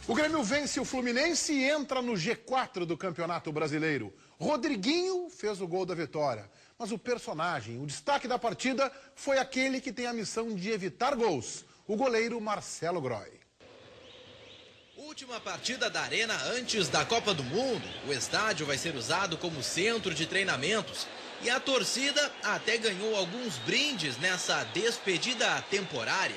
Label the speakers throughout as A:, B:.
A: O Grêmio vence o Fluminense e entra no G4 do Campeonato Brasileiro. Rodriguinho fez o gol da vitória. Mas o personagem, o destaque da partida, foi aquele que tem a missão de evitar gols. O goleiro Marcelo Groy.
B: Última partida da Arena antes da Copa do Mundo. O estádio vai ser usado como centro de treinamentos. E a torcida até ganhou alguns brindes nessa despedida temporária.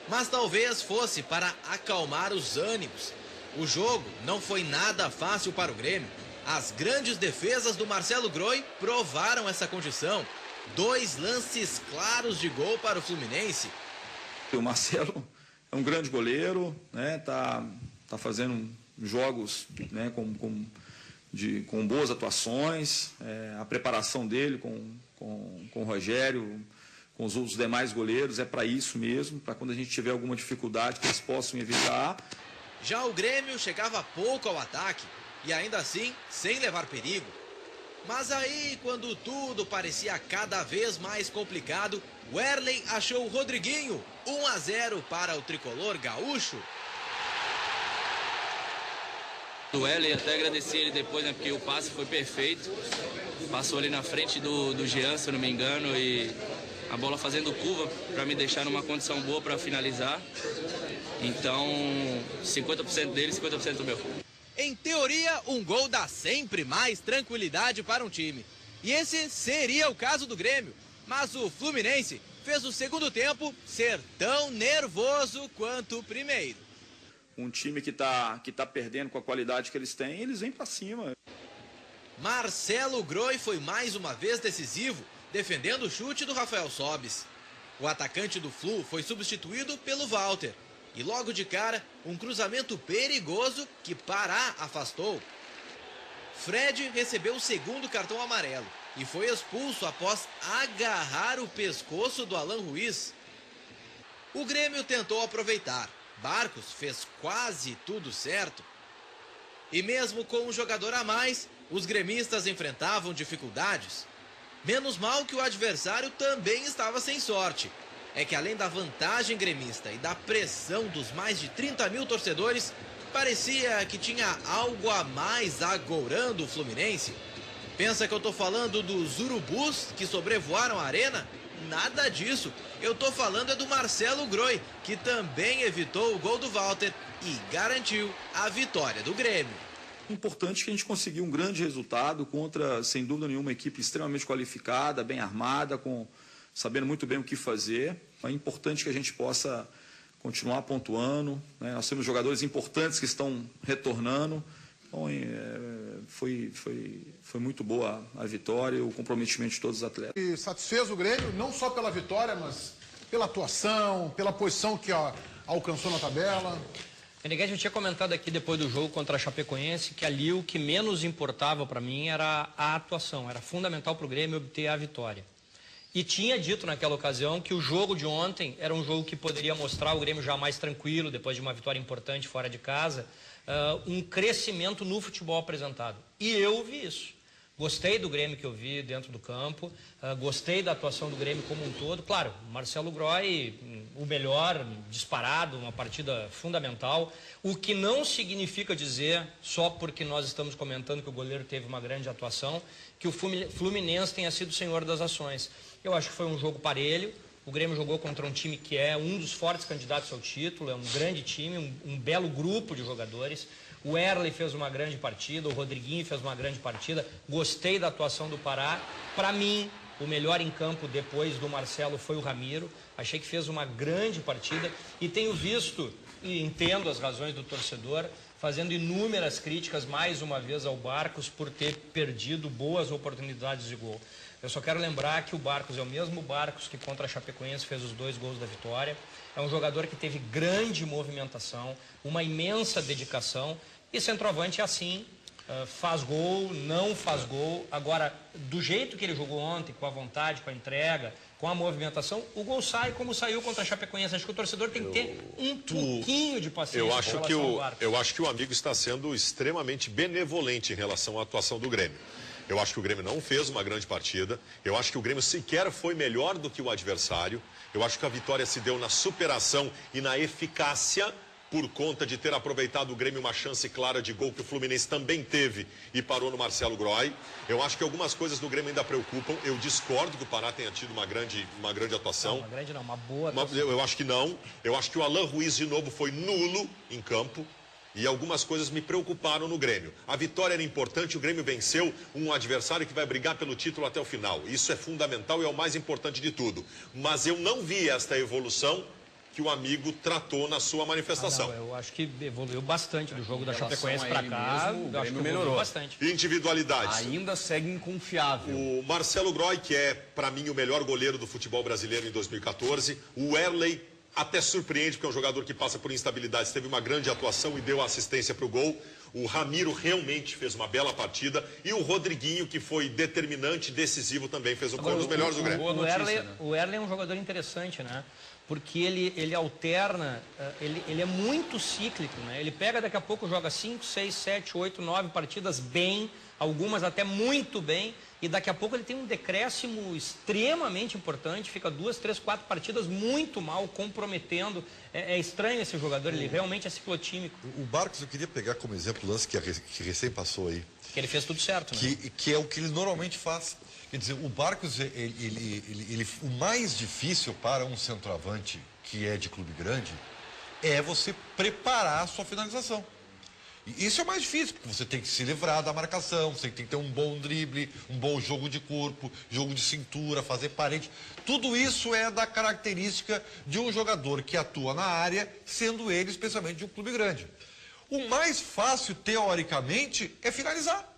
B: Mas talvez fosse para acalmar os ânimos. O jogo não foi nada fácil para o Grêmio. As grandes defesas do Marcelo Groy provaram essa condição. 2 lances claros de gol para o Fluminense.
C: O Marcelo é um grande goleiro, né? Tá fazendo jogos, né, com boas atuações. A preparação dele com o Rogério, com os outros demais goleiros, é para isso mesmo, para quando a gente tiver alguma dificuldade que eles possam evitar.
B: Já o Grêmio chegava pouco ao ataque e ainda assim sem levar perigo. Mas aí, quando tudo parecia cada vez mais complicado, o Erley achou o Rodriguinho. 1-0 para o tricolor gaúcho.
D: O Erley, até agradeci ele depois, né, porque o passe foi perfeito. Passou ali na frente do Jean, se eu não me engano, e a bola fazendo curva para me deixar numa condição boa para finalizar. Então, 50% dele, 50% do meu.
B: Em teoria, um gol dá sempre mais tranquilidade para um time. E esse seria o caso do Grêmio. Mas o Fluminense fez o segundo tempo ser tão nervoso quanto o primeiro.
C: Um time que tá perdendo com a qualidade que eles têm, eles vêm para cima.
B: Marcelo Groy foi mais uma vez decisivo, defendendo o chute do Rafael Sobis. O atacante do Flu foi substituído pelo Walter. E logo de cara, um cruzamento perigoso que Pará afastou. Fred recebeu o segundo cartão amarelo e foi expulso após agarrar o pescoço do Alan Ruiz. O Grêmio tentou aproveitar. Barcos fez quase tudo certo. E mesmo com um jogador a mais, os gremistas enfrentavam dificuldades. Menos mal que o adversário também estava sem sorte. É que além da vantagem gremista e da pressão dos mais de 30 mil torcedores, parecia que tinha algo a mais agourando o Fluminense. Pensa que eu tô falando dos urubus que sobrevoaram a arena? Nada disso. Eu tô falando é do Marcelo Groy, que também evitou o gol do Walter e garantiu a vitória do Grêmio.
C: Importante que a gente conseguiu um grande resultado contra, sem dúvida nenhuma, uma equipe extremamente qualificada, bem armada, sabendo muito bem o que fazer. É importante que a gente possa continuar pontuando, né? Nós temos jogadores importantes que estão retornando. Então, foi muito boa a vitória e o comprometimento de todos os atletas.
A: E satisfez o Grêmio, não só pela vitória, mas pela atuação, pela posição que alcançou na tabela.
E: Meneghetti, eu tinha comentado aqui depois do jogo contra a Chapecoense que ali o que menos importava para mim era a atuação. Era fundamental para o Grêmio obter a vitória. E tinha dito naquela ocasião que o jogo de ontem era um jogo que poderia mostrar o Grêmio já mais tranquilo, depois de uma vitória importante fora de casa, um crescimento no futebol apresentado. E eu vi isso. Gostei do Grêmio que eu vi dentro do campo, gostei da atuação do Grêmio como um todo. Claro, Marcelo Groy, o melhor, disparado, uma partida fundamental. O que não significa dizer, só porque nós estamos comentando que o goleiro teve uma grande atuação, que o Fluminense tenha sido o senhor das ações. Eu acho que foi um jogo parelho. O Grêmio jogou contra um time que é um dos fortes candidatos ao título, é um grande time, um belo grupo de jogadores. O Erley fez uma grande partida, o Rodriguinho fez uma grande partida. Gostei da atuação do Pará. Para mim, o melhor em campo depois do Marcelo foi o Ramiro. Achei que fez uma grande partida e tenho visto e entendo as razões do torcedor, fazendo inúmeras críticas mais uma vez ao Barcos por ter perdido boas oportunidades de gol. Eu só quero lembrar que o Barcos é o mesmo Barcos que contra a Chapecoense fez os 2 gols da vitória. É um jogador que teve grande movimentação, uma imensa dedicação. E centroavante é assim, faz gol, não faz gol. Agora, do jeito que ele jogou ontem, com a vontade, com a entrega, com a movimentação, o gol sai como saiu contra a Chapecoense. Acho que o torcedor tem que ter um pouquinho de paciência.
F: Eu acho que o amigo está sendo extremamente benevolente em relação à atuação do Grêmio. Eu acho que o Grêmio não fez uma grande partida. Eu acho que o Grêmio sequer foi melhor do que o adversário. Eu acho que a vitória se deu na superação e na eficácia. por conta de ter aproveitado o Grêmio uma chance clara de gol que o Fluminense também teve e parou no Marcelo Groy. Eu acho que algumas coisas do Grêmio ainda preocupam. Eu discordo que o Pará tenha tido uma grande atuação.
E: Não, uma grande não, uma boa atuação.
F: Eu acho que não. Eu acho que o Alan Ruiz, de novo, foi nulo em campo. E algumas coisas me preocuparam no Grêmio. A vitória era importante, o Grêmio venceu um adversário que vai brigar pelo título até o final. Isso é fundamental e é o mais importante de tudo. Mas eu não vi esta evolução que o amigo tratou na sua manifestação.
E: Não, eu acho que evoluiu bastante do jogo da Chapecoense para cá.
G: Mesmo,
E: eu acho que melhorou bastante.
F: Individualidades.
G: Ainda segue inconfiável.
F: O Marcelo Groy, que é, para mim, o melhor goleiro do futebol brasileiro em 2014. O Erley até surpreende, porque é um jogador que passa por instabilidades. Teve uma grande atuação e deu assistência para o gol. O Ramiro realmente fez uma bela partida. E o Rodriguinho, que foi determinante, decisivo também, foi um dos melhores do Grêmio.
E: O Erley é um jogador interessante, né? Porque ele alterna, ele é muito cíclico, né? Ele pega daqui a pouco, joga 5, 6, 7, 8, 9 partidas bem, algumas até muito bem, e daqui a pouco ele tem um decréscimo extremamente importante, fica 2, 3, 4 partidas muito mal, comprometendo. É estranho esse jogador, ele realmente é ciclotímico.
H: O Barcos, eu queria pegar como exemplo o lance que recém passou aí.
E: Que ele fez tudo certo, né?
H: Que é o que ele normalmente faz. Quer dizer, o Barcos, o mais difícil para um centroavante que é de clube grande é você preparar a sua finalização. E isso é o mais difícil, porque você tem que se livrar da marcação, você tem que ter um bom drible, um bom jogo de corpo, jogo de cintura, fazer parede. Tudo isso é da característica de um jogador que atua na área, sendo ele especialmente de um clube grande. O mais fácil, teoricamente, é finalizar.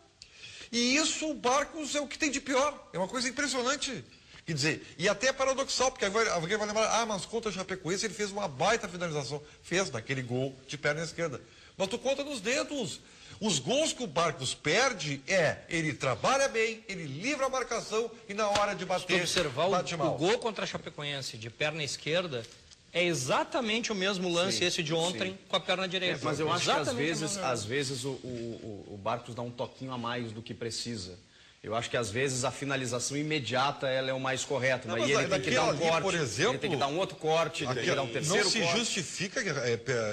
H: E isso, o Barcos é o que tem de pior. É uma coisa impressionante. Quer dizer, e até é paradoxal, porque alguém vai lembrar, mas contra o Chapecoense ele fez uma baita finalização. Fez naquele gol de perna esquerda. Mas tu conta nos dedos. Os gols que o Barcos perde ele trabalha bem, ele livra a marcação e na hora de bater,
E: observar
H: bate mal.
E: O gol contra a Chapecoense de perna esquerda é exatamente o mesmo lance, esse de ontem, com a perna direita.
G: Mas eu acho que às vezes o Barcos dá um toquinho a mais do que precisa. Eu acho que às vezes a finalização imediata ela é o mais correto. Não, mas ele tem que dar um corte, por exemplo, ele tem que dar um outro corte, ele tem que dar um terceiro corte.
H: Não se justifica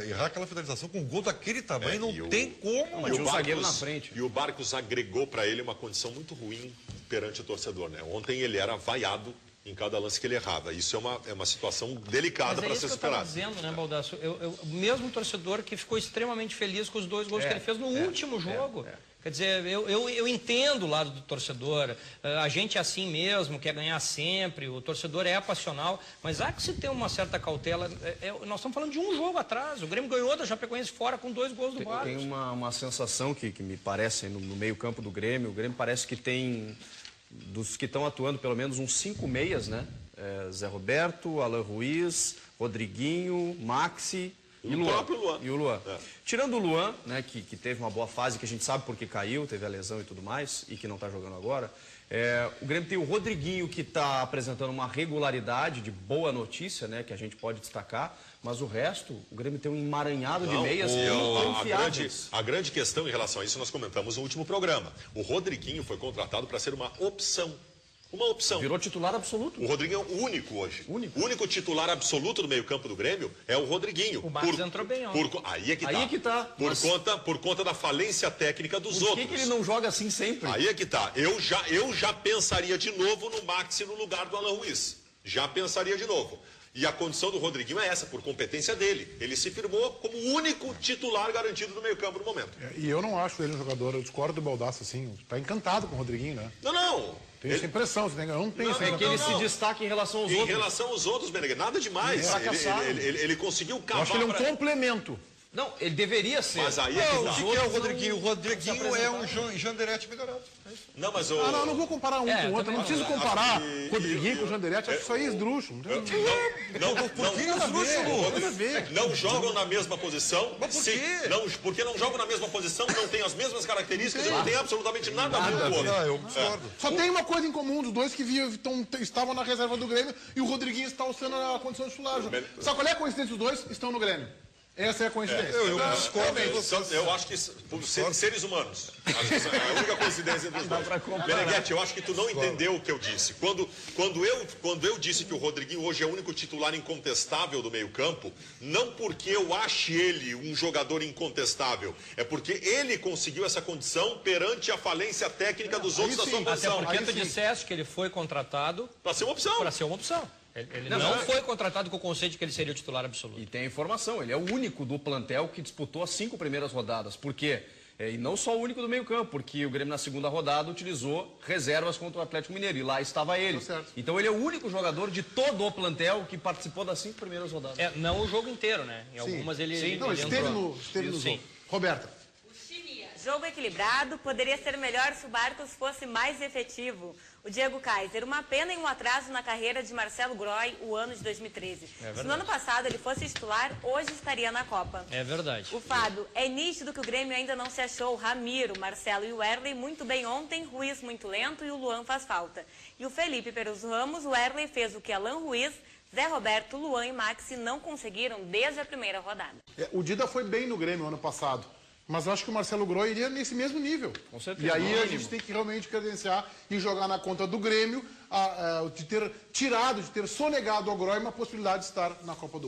H: errar aquela finalização com um gol daquele tamanho, não tem como.
G: Mas tinha um zagueiro na frente.
F: E o Barcos agregou para ele uma condição muito ruim perante o torcedor, né? Ontem ele era vaiado em cada lance que ele errava. Isso é uma situação delicada para ser superada.
E: Mas é isso que eu estava dizendo, né, Baldasso? O mesmo torcedor que ficou extremamente feliz com os 2 gols que ele fez no último jogo. Quer dizer, eu entendo o lado do torcedor, a gente é assim mesmo, quer ganhar sempre, o torcedor é passional, mas há que se ter uma certa cautela. Nós estamos falando de um jogo atrás, o Grêmio ganhou da Chapecoense fora com 2 gols do Barcos.
G: Tem uma sensação que me parece no meio campo do Grêmio, o Grêmio parece que tem, dos que estão atuando, pelo menos uns 5 meias, né? Zé Roberto, Alan Ruiz, Rodriguinho, Maxi...
F: E o próprio Luan.
G: E o Luan. Tirando o Luan, né, que teve uma boa fase, que a gente sabe porque caiu, teve a lesão e tudo mais, e que não está jogando agora, o Grêmio tem o Rodriguinho, que está apresentando uma regularidade de boa notícia, né, que a gente pode destacar, mas o resto, o Grêmio tem um emaranhado de meias confiáveis.
F: A grande questão em relação a isso, nós comentamos no último programa. O Rodriguinho foi contratado para ser uma opção. Uma opção.
G: Virou titular absoluto.
F: O Rodriguinho é o único hoje. O único titular absoluto do meio-campo do Grêmio é o Rodriguinho.
E: O Barcos entrou bem, ó.
F: Aí é que tá. Por conta da falência técnica dos outros.
G: Por que ele não joga assim sempre?
F: Aí é que tá. Eu já pensaria de novo no Maxi no lugar do Alan Ruiz. Já pensaria de novo. E a condição do Rodriguinho é essa, por competência dele. Ele se firmou como o único titular garantido do meio-campo no momento.
A: E eu não acho ele um jogador, eu discordo do Baldasso, assim. Tá encantado com o Rodriguinho, né?
F: Não.
A: Tem essa impressão, eu não tenho essa impressão.
G: É que ele se destaca em relação aos outros.
F: Em relação aos outros, Beneguer, nada demais. Ele conseguiu cavar.
A: Eu acho que ele é um complemento.
G: Não, ele deveria ser.
F: Mas aí
H: o que é o Rodriguinho? O Rodriguinho é um Janderete melhorado.
F: Não, mas
A: eu não vou comparar um com o outro. Eu não preciso comparar o Rodriguinho com o Janderete. Acho que isso aí é esdrúxulo.
F: Não jogam na mesma posição.
H: Mas por quê?
F: Porque não jogam na mesma posição, não tem as mesmas características e não tem absolutamente nada a ver com o outro.
H: Eu discordo.
A: Só tem uma coisa em comum, dos dois que estavam na reserva do Grêmio e o Rodriguinho está alçando a condição de titular. Sabe qual é a coincidência dos dois? Estão no Grêmio. Essa é a coincidência.
H: Eu discordo de
F: Realmente,
H: você.
F: eu acho que por serem seres humanos. Acho que essa é a única coincidência entre os dois. Meneghetti, eu acho que tu não entendeu o que eu disse. Quando eu disse que o Rodriguinho hoje é o único titular incontestável do meio-campo, não porque eu ache ele um jogador incontestável, é porque ele conseguiu essa condição perante a falência técnica dos outros da sua
E: Até
F: posição.
E: porque tu disseste que ele foi contratado
F: Para ser uma opção.
E: para ser uma opção. Ele não foi contratado com o conceito de que ele seria o titular absoluto.
G: E tem a informação, ele é o único do plantel que disputou as 5 primeiras rodadas. Por quê? E não só o único do meio-campo, porque o Grêmio na segunda rodada utilizou reservas contra o Atlético Mineiro e lá estava ele. Então ele é o único jogador de todo o plantel que participou das 5 primeiras rodadas.
E: Não o jogo inteiro, né? Em algumas ele
A: Não,
E: ele
A: esteve
E: entrou.
A: no jogo. Roberta.
I: Jogo equilibrado, poderia ser melhor se o Barcos fosse mais efetivo. O Diego Kaiser, uma pena e um atraso na carreira de Marcelo Groy, o ano de 2013. Se no ano passado ele fosse titular, hoje estaria na Copa.
E: É verdade.
I: O Fábio, é nítido que o Grêmio ainda não se achou. Ramiro, Marcelo e o Erley muito bem ontem, Ruiz muito lento e o Luan faz falta. E o Felipe Pelos Ramos, o Erley fez o que Alan Ruiz, Zé Roberto, Luan e Maxi não conseguiram desde a primeira rodada.
A: O Dida foi bem no Grêmio ano passado. Mas eu acho que o Marcelo Groy iria nesse mesmo nível.
G: Com certeza.
A: E aí a gente tem que realmente credenciar e jogar na conta do Grêmio de ter sonegado ao Groy uma possibilidade de estar na Copa do Mundo.